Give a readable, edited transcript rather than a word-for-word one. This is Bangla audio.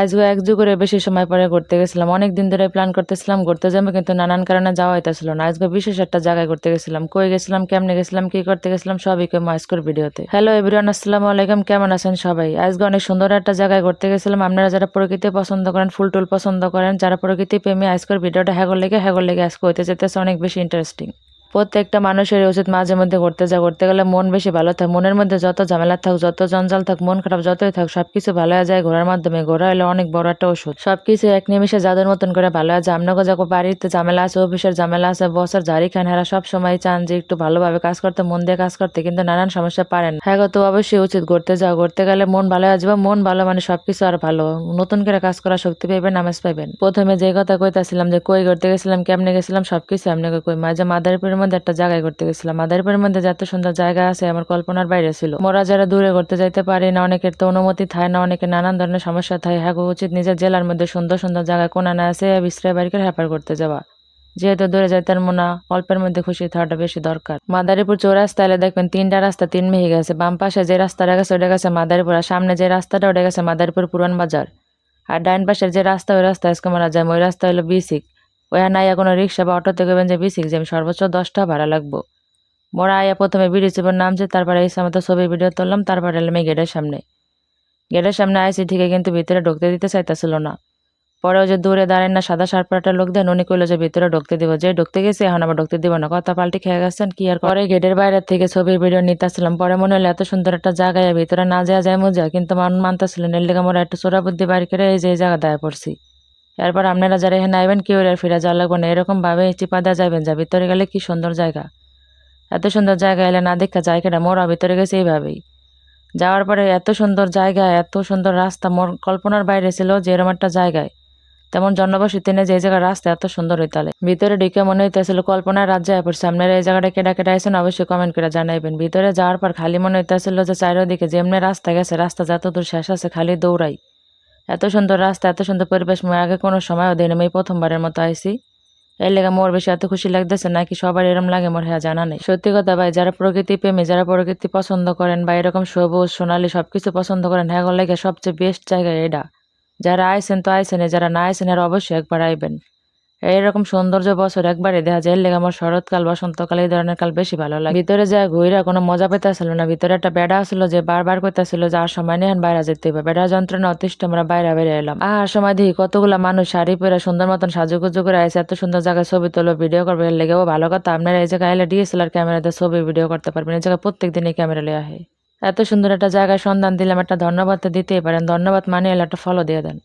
আজকে এক যুগের বেশি সময় পরে ঘুরতে গেছিলাম। অনেক দিন ধরে প্ল্যান করতেছিলাম ঘুরতে যাবো, কিন্তু নানান কারণে যাওয়া হইতেছিল না। আজকে বিশেষ একটা জায়গায় ঘুরতে গেছিলাম। কই গেছিলাম, কেমনে গেছিলাম, কি করতে গেছিলাম সবই কইমু আজকের ভিডিওতে। হ্যালো এভরিওয়ান, আসসালামু আলাইকুম, কেমন আছেন সবাই? আজকে অনেক সুন্দর একটা জায়গায় ঘুরতে গেছিলাম। আপনারা যারা প্রকৃতি পছন্দ করেন, ফুল টুল পছন্দ করেন, যারা প্রকৃতি প্রেমী, আজকের ভিডিওটা হ্যাগর লেগে আজকে হইতে যেতেছে অনেক বেশি ইন্টারেস্টিং। প্রত্যেকটা মানুষের উচিত মাঝে মধ্যে ঘুরতে গেলে মন বেশি ভালো থাকে। মনের মধ্যে যত ঝামেলা থাক, যত জঞ্জাল থাক, মন খারাপ যতই থাক, সবকিছু ভালো হয়ে যায় ঘোরার মাধ্যমে। ঘোরা হলো অনেক বড় একটা ওষুধ। সবকিছু এক নিমিষে জাদুর মতন করে ভালো হয়ে যায়। আপনাকে যখন বাড়িতে ঝামেলা আছে, অফিসের ঝামেলা আছে, বসের ঝাড়ি খান, হেরা সব সময় চান যে একটু ভালোভাবে কাজ করতে, মন দিয়ে কাজ করতে, কিন্তু নানান সমস্যা পারেন। হ্যাঁ তো অবশ্যই উচিত ঘুরতে যাও। ঘুরতে গেলে মন ভালো হয়ে যাবে। মন ভালো মানে সবকিছু আর ভালো। নতুন করে কাজ করার শক্তি পাইবেন, আমেজ পাইবেন। প্রথমে যে কথা কইতাছিলাম যে কই ঘুরতে গেছিলাম, কেমনে গেছিলাম, সবকিছু আপনাকে কই। মাঝে মাদারীপুরের মধ্যে একটা জায়গায় ঘুরতে গেছিলাম। মাদারীপুরের মধ্যে যত সুন্দর জায়গা আছে আমার কল্পনার বাইরে ছিল। মোরা যারা দূরে ঘুরতে যাইতে পারি না, অনেকের তো অনুমতি থাকে না, অনেকের নানান ধরনের সমস্যা থাকে, হ্যাঁ উচিত নিজের জেলার মধ্যে সুন্দর সুন্দর জায়গা কোনা না আছে বিশ্রায় বাড়ি করে হ্যাপার করতে যাওয়া। যেহেতু দূরে যাইতে না, অল্পের মধ্যে খুশি থাকাটা বেশি দরকার। মাদারীপুর চৌরাস্তা এলে দেখবেন তিনটা রাস্তা তিন মেহে গেছে। বাম পাশে যে রাস্তাটা গেছে ওটা গেছে মাদারীপুর, আর সামনে যে রাস্তাটা ওটা গেছে মাদারীপুর পুরান বাজার। আর ডাইন পাশের যে রাস্তা ওই রাস্তা আজকে মারা যায়, ওই রাস্তা হলো বিসিক। ওই নাই কোনো রিক্সা বা অটোতে গেবেন যে বিসিক যে সর্বোচ্চ 10 টাকা ভাড়া লাগবো। মোরা আয়া প্রথমে বিড়ি চিপের নামছে, তারপরে এই সময় ছবি ভিডিও তুললাম, তারপরে এলাম এই গেটের সামনে আইসি ঠিকই, কিন্তু ভিতরে ঢুকতে দিতে চাইতেছিল না। পরে ওই যে দূরে দাঁড়ায় না সাদা শার্ট পরা একটা লোক দেন, উনি কইলো যে ভিতরে ঢুকতে দিব। যে ঢুকতে গেছে এখন আবার ঢুকতে দিব না, কথা পাল্টি খেয়ে গেছেন কি আর। পরে গেটের বাইরে থেকে ছবি ভিডিও নিতেছিলাম। পরে মনে হলো এত সুন্দর একটা জায়গায় ভিতরে না যাওয়া যায় মজা, কিন্তু মান মানতেছিলেন এর লেগে মোরা একটু চোরা বুদ্ধি বাইর করে এই যে এই জায়গা দায় পড়ছি। এরপর আপনারা যারা এখানে আইবেন কেউ আর ফিরে যাওয়া লাগবে না, এরকম ভাবে চিপা দেওয়া যাবেন যা ভিতরে গেলে কি সুন্দর জায়গা। এত সুন্দর জায়গা এলে না দেখা জায়গাটা, মোরা ভিতরে গেছে এইভাবেই। যাওয়ার পরে এত সুন্দর জায়গা, এত সুন্দর রাস্তা, মোর কল্পনার বাইরে ছিল যে এরকম একটা জায়গায় তেমন জনবসতি নেই যে এই জায়গার রাস্তা এত সুন্দর হইতালে। ভিতরে ঢুকে মনে হইতেছিল কল্পনার রাজ্যে পড়ছে। আপনারা এই জায়গাটা কেডা কেটে আইছেন অবশ্যই কমেন্ট করে জানাইবেন। ভিতরে যাওয়ার পর খালি মনে হইতেছিল যে চারিদিকে যেমনি রাস্তা গেছে, রাস্তা যতদূর শেষ আছে খালি দৌড়াই। এত সুন্দর রাস্তা, এত সুন্দর পরিবেশ মই আগে কোনো সময়ও দিন, আমি প্রথমবারের মতো আইছি। এর লেগে মোর বেশি এত খুশি লাগতেছে, নাকি সবার এরম লাগে মোর হ্যাঁ জানা নেই। সত্যি কথা ভাই, যারা প্রকৃতি প্রেমী, যারা প্রকৃতি পছন্দ করেন বা এরকম সবুজ সোনালী সবকিছু পছন্দ করেন, হ্যাঁ লাগে সবচেয়ে বেস্ট জায়গা এটা। যারা আইছেন তো আইছেন, যারা না আইছেন আর অবশ্যই একবার আইবেন। এইরকম সৌন্দর্য বছর একবারে দেখা যায়। এর লেগে আমার শরৎকাল বসন্তকাল এই ধরনের কাল বেশি ভালো লাগে। ভিতরে যায় ঘুইরা কোনো মজা পেতেছিল না। ভিতরে একটা বেড়া আসলো যে বারবার কইতাছিল যে আর সময় নেই বাইরে যেতে হবে। বেড়া যন্ত্রণা অতিষ্ঠ আমরা বাইরে বেরিয়ে এলাম। আর সময় দেখি কতগুলা মানুষ শাড়ি পরে সুন্দর মতন সাজুগুজু করে আইসে, এত সুন্দর জায়গায় ছবি তোলো ভিডিও করবে। এর লেগেও ভালো কথা, আপনারা এই জায়গায় এলে ডিএসএলআর ক্যামেরাতে ছবি ভিডিও করতে পারবেন। এই জায়গায় প্রত্যেক দিনই ক্যামেরা লিয়ে আহে। এত সুন্দর একটা জায়গায় সন্ধান দিলাম, একটা ধন্যবাদ তো দিতেই পারেন। ধন্যবাদ মানে এলে একটা ফলো দিয়ে দেন।